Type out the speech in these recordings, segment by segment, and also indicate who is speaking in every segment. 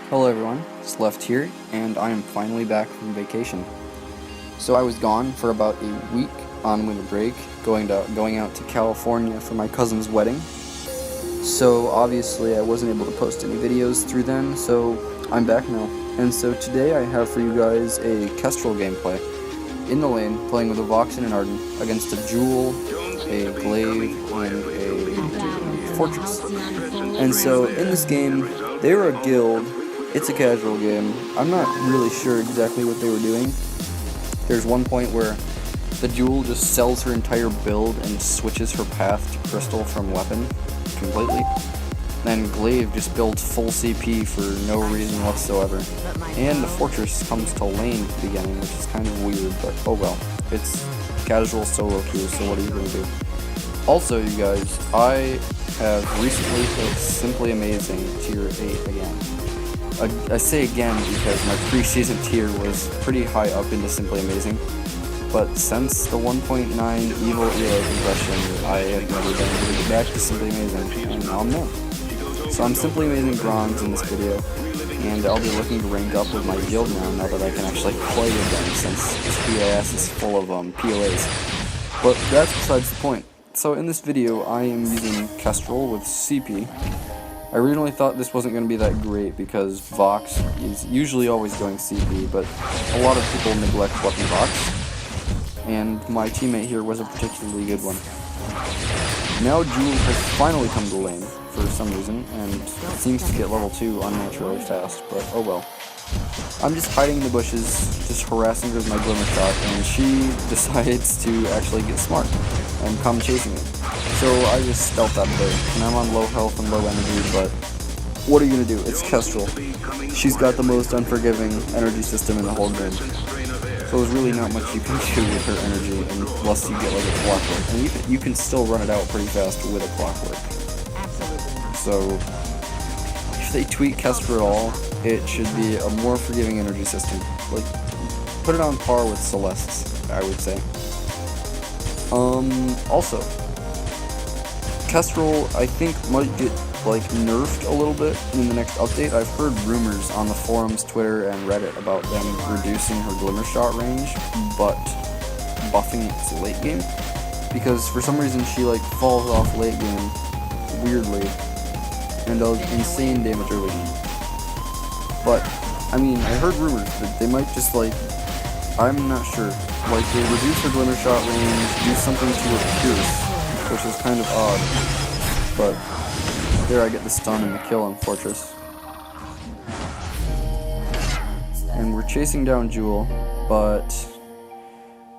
Speaker 1: Hello everyone, it's Left here, and I am finally back from vacation. So I was gone for about a week on winter break, going out to California for my cousin's wedding. So obviously I wasn't able to post any videos through then, so I'm back now. And so today I have for you guys a Kestrel gameplay. In the lane, playing with a Vox and an Arden against a Jewel, a Glaive, and a Fortress. And so in this game, they were a guild. It's a casual game. I'm not really sure exactly what they were doing. There's one point where the Jewel just sells her entire build and switches her path to Crystal from weapon completely. Then Glaive just builds full CP for no reason whatsoever. And the Fortress comes to lane at the beginning, which is kind of weird, but oh well. It's casual solo queue, so what are you going to do? Also, you guys, I have recently hit Simply Amazing Tier 8 again. I say again because my preseason tier was pretty high up into Simply Amazing, but since the 1.9 Evil Elo compression, I have never been able to get back to Simply Amazing, and now I'm there. So I'm Simply Amazing Bronze in this video, and I'll be looking to rank up with my guild now that I can actually play with them, since this PAS is full of POAs. But that's besides the point. So in this video, I am using Kestrel with CP. I originally thought this wasn't going to be that great because Vox is usually always going CP, but a lot of people neglect weapon Vox, and my teammate here was a particularly good one. Now Jewel has finally come to lane for some reason, and seems to get level 2 unnaturally fast, but oh well. I'm just hiding in the bushes, just harassing her with my Glimmer Shot, and she decides to actually get smart and come chasing me. So I just stealth out of there, and I'm on low health and low energy, but what are you gonna do? It's Kestrel. She's got the most unforgiving energy system in the whole game. So there's really not much you can do with her energy unless you get like a clockwork. And you can still run it out pretty fast with a clockwork. So if they tweak Kestrel at all, it should be a more forgiving energy system. Like, put it on par with Celeste's, I would say. Also, Kestrel, I think, might get, like, nerfed a little bit in the next update. I've heard rumors on the forums, Twitter, and Reddit about them reducing her Glimmer Shot range, but buffing its late game. Because for some reason she, like, falls off late game weirdly and does insane damage early game. But, I mean, I heard rumors that they might just, like, I'm not sure. Like, they reduce her Glimmer Shot range, do something to her Pierce, which is kind of odd. But, there I get the stun and the kill on Fortress. And we're chasing down Jewel, but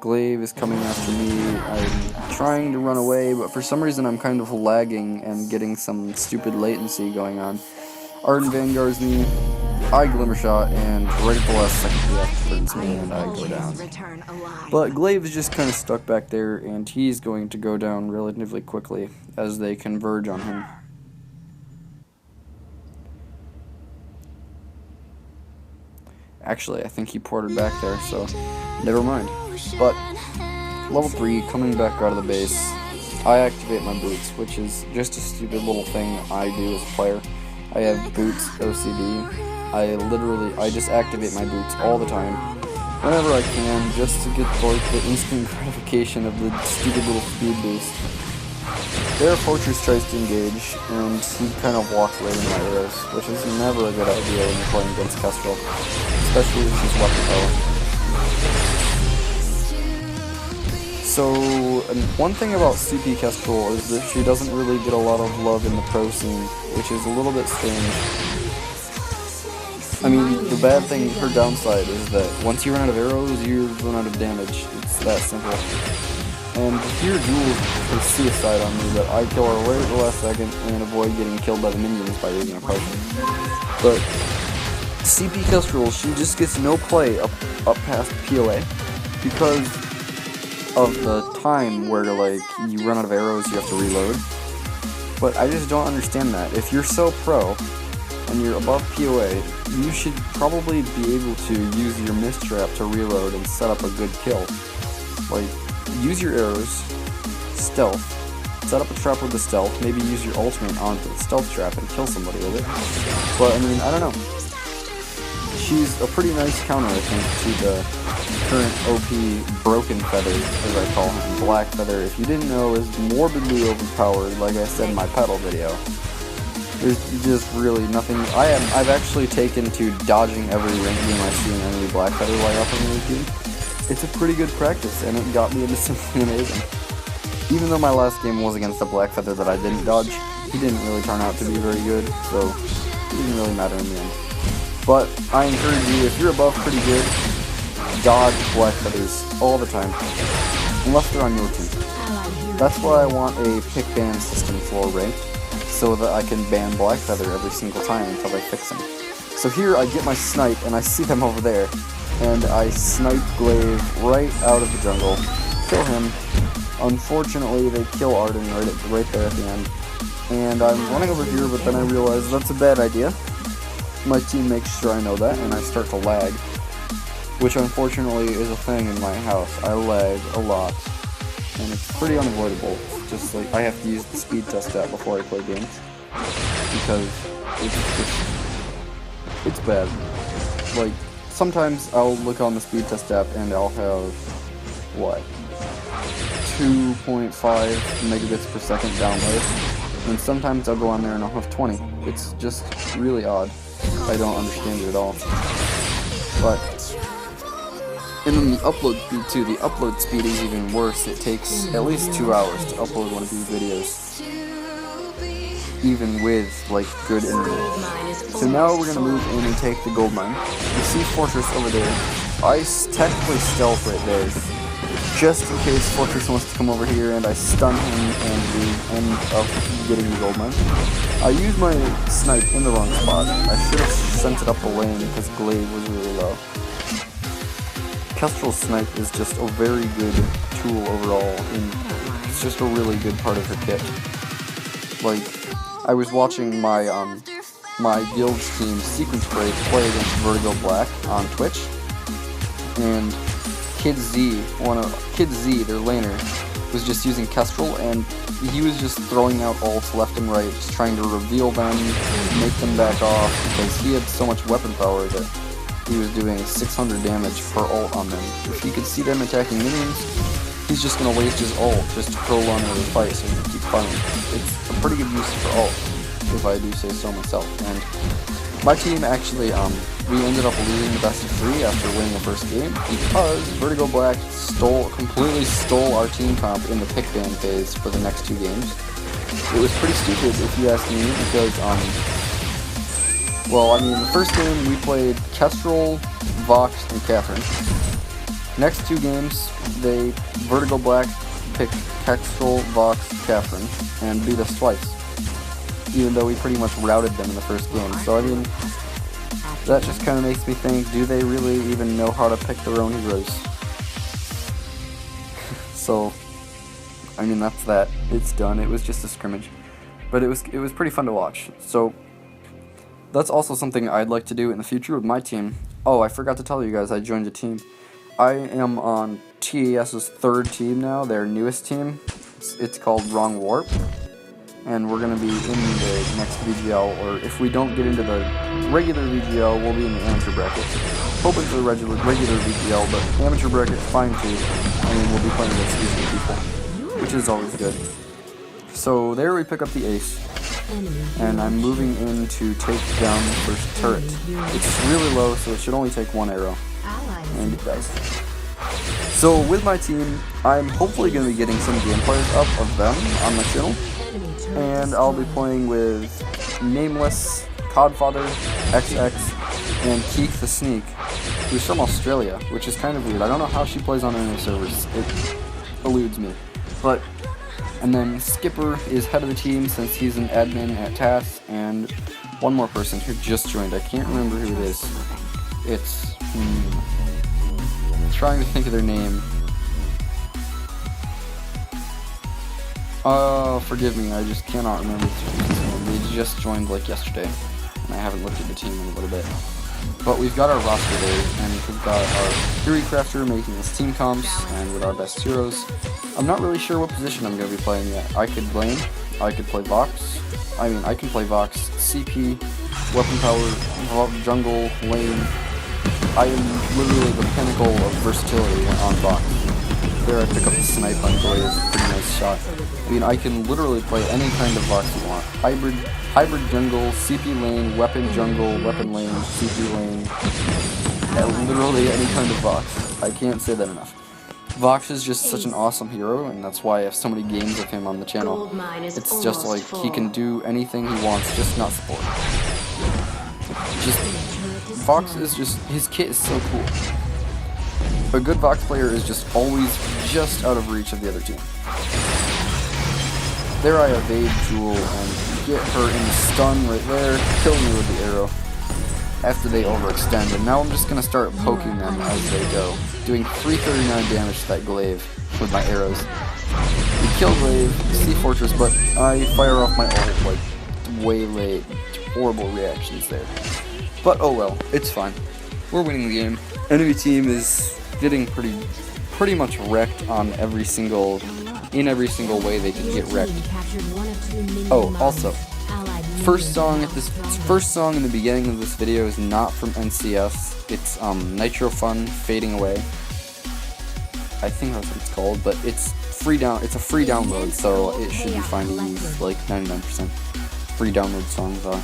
Speaker 1: Glaive is coming after me. I'm trying to run away, but for some reason I'm kind of lagging and getting some stupid latency going on. Arden vanguards me, I Glimmer Shot, and right at the last second he afterwards me and I go down. But Glaive is just kind of stuck back there, and he's going to go down relatively quickly as they converge on him. Actually, I think he ported back there, so never mind. But level 3, coming back out of the base, I activate my boots, which is just a stupid little thing I do as a player. I have boots OCD. I just activate my boots all the time, whenever I can, just to get like the instant gratification of the stupid little speed boost. Their Fortress tries to engage, and he kind of walks right into my arrows, which is never a good idea when you're playing against Kestrel, especially if she's weapon power. So, one thing about CP Kestrel is that she doesn't really get a lot of love in the pro scene, which is a little bit strange. I mean, the bad thing, her downside, is that once you run out of arrows, you run out of damage. It's that simple. And here Jewel is suicide on me, but I kill her right at the last second and avoid getting killed by the minions by using a potion. But CP Kestrel, she just gets no play up past POA because of the time where, like, you run out of arrows, you have to reload. But I just don't understand that. If you're so pro, and you're above POA, you should probably be able to use your mist trap to reload and set up a good kill. Like, use your arrows, stealth, set up a trap with the stealth, maybe use your ultimate onto the stealth trap and kill somebody with it. But, I mean, I don't know. she's a pretty nice counter, I think, to the current OP Broken Feather, as I call him. Black Feather, if you didn't know, is morbidly overpowered, like I said in my pedal video. There's just really nothing. I've actually taken to dodging every rank game I see an enemy Black Feather light up on the routine. It's a pretty good practice, and it got me into something amazing. Even though my last game was against a Black Feather that I didn't dodge, he didn't really turn out to be very good, so it didn't really matter in the end. But I encourage you, if you're above pretty good, dodge Black Feathers all the time, unless they're on your team. That's why I want a pick ban system for ranked, so that I can ban Black Feather every single time until I fix him. So here I get my snipe, and I see them over there, and I snipe Glaive right out of the jungle, kill him. Unfortunately, they kill Arden right there at the end. And I'm running over here, but then I realize that's a bad idea. My team makes sure I know that, and I start to lag. Which unfortunately is a thing in my house. I lag a lot. And it's pretty unavoidable. It's just like, I have to use the speed test app before I play games. Because it's bad. Like, sometimes I'll look on the speed test app and I'll have, what, 2.5 megabits per second download, and sometimes I'll go on there and I'll have 20. It's just really odd. I don't understand it at all. But, and then the upload speed too. The upload speed is even worse. It takes at least 2 hours to upload one of these videos, even with like good internet. So now we're gonna move in and take the gold mine. You see Fortress over there. I technically stealth right there, just in case Fortress wants to come over here and I stun him and we end up getting the gold mine. I used my snipe in the wrong spot. I should have sent it up the lane because Glaive was really low. Kestrel's snipe is just a very good tool overall, and it's just a really good part of her kit. Like, I was watching my my guild's team Sequence Break play against Vertigo Black on Twitch, and Kid Z, their laner, was just using Kestrel, and he was just throwing out ults left and right, just trying to reveal them, make them back off, because he had so much weapon power that he was doing 600 damage per ult on them. If he could see them attacking minions, he's just going to waste his ult just to prolong the fight so he can keep farming. It's a pretty good use for ult, if I do say so myself. And my team actually, we ended up losing the best of 3 after winning the first game because Vertigo Black completely stole our team comp in the pick ban phase for the next 2 games. It was pretty stupid if you ask me because, well, I mean, the first game we played Kestrel, Vox, and Catherine. Next 2 games, Vertigo Black picked Kestrel, Vox, Catherine, and beat us twice, even though we pretty much routed them in the first game. So, I mean, that just kind of makes me think, do they really even know how to pick their own heroes? So, I mean, that's that. It's done. It was just a scrimmage. But it was pretty fun to watch. So, that's also something I'd like to do in the future with my team. Oh, I forgot to tell you guys, I joined a team. I am on TAS's 3rd team now, their newest team. It's called Wrong Warp. And we're going to be in the next VGL, or if we don't get into the regular VGL, we'll be in the amateur bracket. Hoping for the regular VGL, but amateur bracket, fine too. I mean, we'll be playing against these new people, which is always good. So there we pick up the ace, and I'm moving in to take down the first turret. It's really low, so it should only take 1 arrow, and it does. So with my team, I'm hopefully going to be getting some gameplays up of them on my channel. And I'll be playing with Nameless, Codfather, XX, and Keith the Sneak, who's from Australia, which is kind of weird. I don't know how she plays on any servers. It eludes me. And then Skipper is head of the team since he's an admin at TAS, and one more person who just joined. I can't remember who it is. It's... I'm trying to think of their name. Forgive me, I just cannot remember his name. They just joined like yesterday, and I haven't looked at the team in a little bit. But we've got our roster there, and we've got our Theory Crafter making his team comps, and with our best heroes. I'm not really sure what position I'm going to be playing yet. I could lane, I could play Vox. I can play Vox, CP, weapon power, jungle, lane, I am literally the pinnacle of versatility on Vox. There I pick up the snipe on Glaive, pretty nice shot. I mean, I can literally play any kind of Vox you want. Hybrid jungle, CP lane, weapon jungle, weapon lane, CP lane. Literally any kind of Vox. I can't say that enough. Vox is just such an awesome hero, and that's why I have so many games of him on the channel. It's just like, he can do anything he wants, just not support. Vox is just, his kit is so cool. A good Vox player is just always just out of reach of the other team. There I evade Jewel and get her in the stun right there, killing her with the arrow after they overextend, and now I'm just going to start poking them as they go, doing 339 damage to that Glaive with my arrows. We kill Glaive, see Fortress, but I fire off my ult like way late. Horrible reactions there. But oh well, it's fine. We're winning the game. Enemy team is getting pretty much wrecked on in every single way they can get wrecked. Oh, also, first song in the beginning of this video is not from NCS. It's Nitro Fun, Fading Away. I think that's what it's called, but it's it's a free download, so it should be fine to use. Like 99% free download songs are.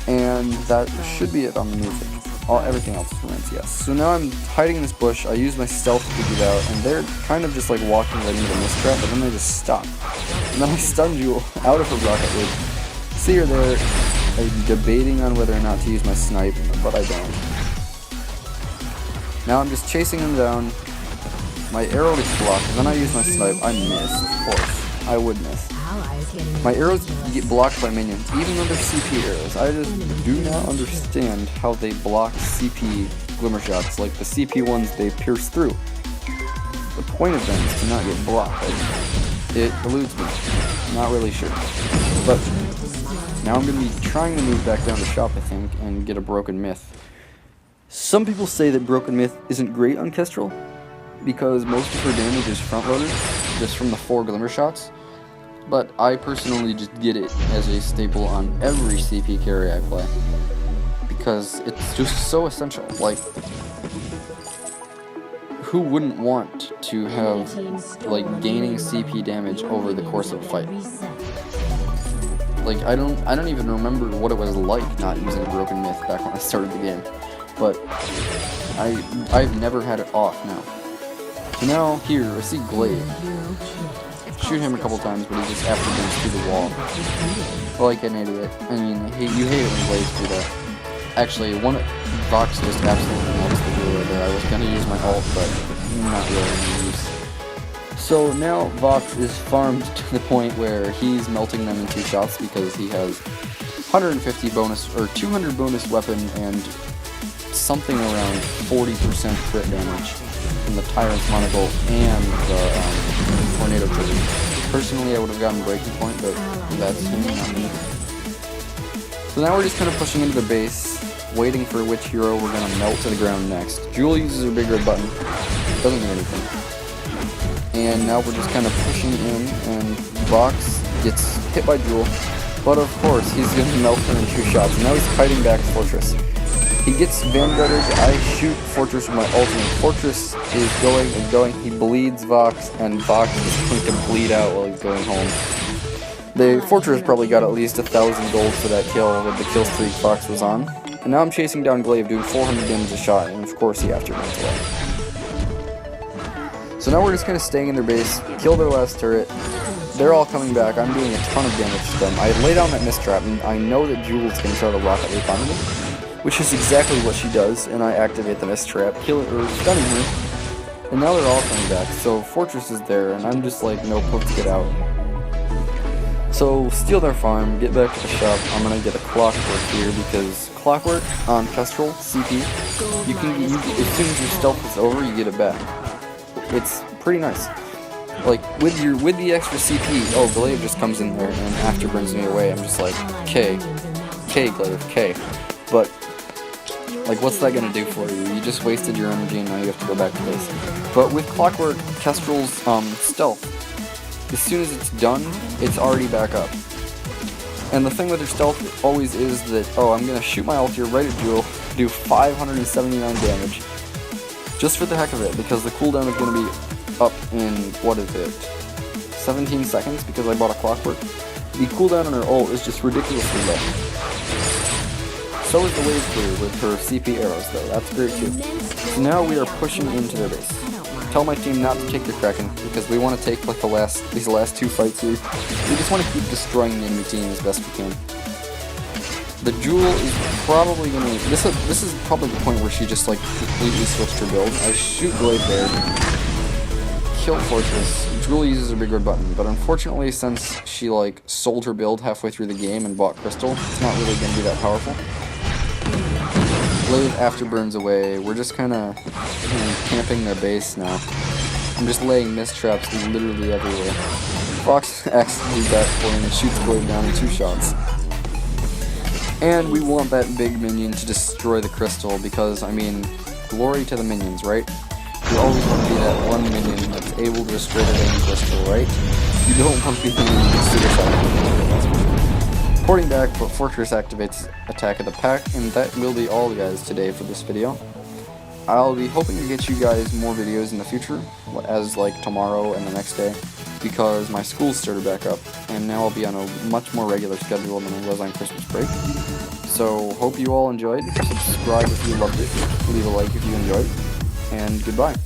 Speaker 1: And that should be it on the music. Everything else is from NCS. So now I'm hiding in this bush. I use my stealth to get out, and they're kind of just like walking right into the mist trap, but then they just stop. And then I stun Jewel out of her rocket loop. See her there. I'm debating on whether or not to use my snipe, but I don't. Now I'm just chasing them down. My arrow gets blocked, and then I use my snipe. I miss, of course. I would miss. My arrows get blocked by minions, even though they're CP arrows. I just do not understand how they block CP glimmer shots. Like the CP ones, they pierce through. The point of them is to not get blocked. It eludes me. Not really sure. But now I'm going to be trying to move back down to shop, I think, and get a Broken Myth. Some people say that Broken Myth isn't great on Kestrel, because most of her damage is front-loaded, just from the 4 glimmer shots. But I personally just get it as a staple on every CP carry I play, because it's just so essential. Like, who wouldn't want to have, like, gaining CP damage over the course of a fight? Like, I don't even remember what it was like not using a Broken Myth back when I started the game, but I've never had it off now. So now here I see Glaive. Shoot him a couple times, but he just afterburnsts through the wall. Like an idiot. I mean, you hate it when Glaives do that. Actually, Vox just absolutely melts the blue right there. I was gonna use my ult, but not really gonna use. So now Vox is farmed to the point where he's melting them in 2 shots because he has 150 bonus, or 200 bonus weapon and something around 40% crit damage from the Tyrant's Monocle and the Tornado Trigger. Personally, I would have gotten Breaking Point, but that's him, not me. So now we're just kind of pushing into the base, waiting for which hero we're going to melt to the ground next. Jewel uses her big red button, doesn't do anything. And now we're just kind of pushing in, and Vox gets hit by Jewel, but of course he's going to melt her in 2 shots, and now he's kiting back Fortress. He gets Vanguarded, I shoot Fortress with my ultimate. Fortress is going and going, he bleeds Vox, and Vox is going to bleed out while he's going home. The Fortress probably got at least 1,000 gold for that kill with the kill streak Vox was on. And now I'm chasing down Glaive, doing 400 damage a shot, and of course he afterburns away. So now we're just kind of staying in their base, kill their last turret. They're all coming back, I'm doing a ton of damage to them. I lay down that mist trap, and I know that Jewel's going to try to rocket leap onto me, which is exactly what she does, and I activate the mist trap, killing her, stunning her, and now they're all coming back. So Fortress is there, and I'm just like, no, let's get out. So steal their farm, get back to the shop. I'm gonna get a Clockwork here because Clockwork on Kestrel CP, you as soon as your stealth is over, you get it back. It's pretty nice. Like with the extra CP, oh, Glaive just comes in there and afterburns me away. I'm just like, K Glaive, K. But like, what's that gonna do for you? You just wasted your energy and now you have to go back to base. But with Clockwork, Kestrel's stealth, as soon as it's done, it's already back up. And the thing with her stealth always is that, oh, I'm going to shoot my ulti right at Jewel, do 579 damage, just for the heck of it, because the cooldown is going to be up in, what is it, 17 seconds, because I bought a clockwork. The cooldown on her ult is just ridiculously low. So is the wave clear with her CP arrows, though. That's great too. So now we are pushing into their base. Tell my team not to take the Kraken, because we want to take like these last two fights here. We just want to keep destroying the enemy team as best we can. The Jewel is probably gonna. This is probably the point where she just like completely switched her build. I shoot Blade there, kill Fortress. Jewel uses her big red button, but unfortunately, since she like sold her build halfway through the game and bought Crystal, it's not really gonna be that powerful. Blade afterburns away. We're just kind of camping their base now. I'm just laying mist traps literally everywhere. Fox accidentally backplaying and shoots Blade down in 2 shots. And we want that big minion to destroy the crystal because, I mean, glory to the minions, right? You always want to be that one minion that's able to destroy the dang crystal, right? You don't want to be the minion that's suicide. Reporting back, but Fortress activates Attack of the Pack, and that will be all, guys, today for this video. I'll be hoping to get you guys more videos in the future, as like tomorrow and the next day, because my school started back up, and now I'll be on a much more regular schedule than I was on Christmas break. So, hope you all enjoyed. Subscribe if you loved it, leave a like if you enjoyed, and goodbye.